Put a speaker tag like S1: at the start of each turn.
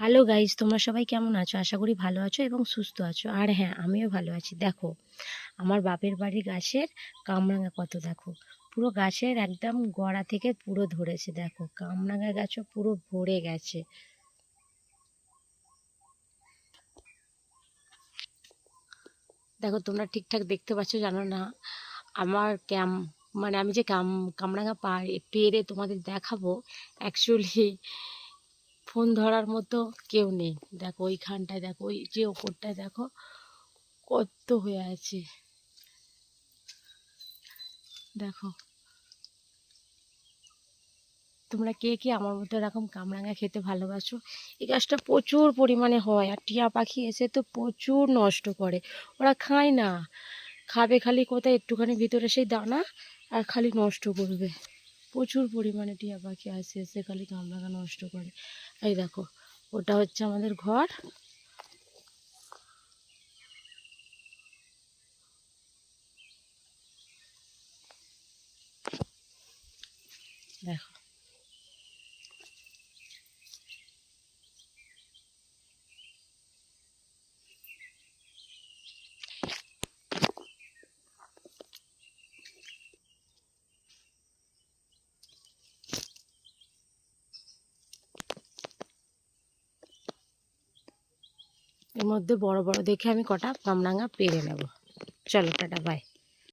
S1: Hello guys, তোমরা সবাই কেমন আছো? আশা করি ভালো আছো এবং সুস্থ আছো। আর হ্যাঁ, আমিও ভালো আছি। দেখো, আমার বাপের বাড়ির গাছের কামরাঙা কত, দেখো পুরো গাছের একদম গোড়া থেকে পুরো ধরেছে। দেখো, কামরাঙা গাছও পুরো ভরে গেছে। দেখো, তোমরা ঠিকঠাক দেখতে পাচ্ছ জানো না? আমার মানে আমি যে কামরাঙা পেরে তোমাদের দেখাবো, অ্যাকচুয়ালি ফোন ধরার মতো কেউ নেই। দেখো ওইখানটায়, দেখো ওই যে ওপরটায় দেখো কত হয়ে আছে। দেখো, তোমরা কে কে আমার মতো এরকম কামরাঙা খেতে ভালোবাসো? এই গাছটা প্রচুর পরিমাণে হয়, আর টিয়া পাখি এসে তো প্রচুর নষ্ট করে। ওরা খায় না, খাবে খালি কোথায় একটুখানি ভিতরে সেই দানা, আর খালি নষ্ট করবে। প্রচুর পরিমাণে টিয়া পাখি আসে, এসে খালি কামরাঙা নষ্ট করে। এই দেখো, ওটা হচ্ছে আমাদের ঘর। দেখো, এর মধ্যে বড় বড় দেখে আমি কটা কামরাঙা পেরে নেব। চলো, টাটা, বাই।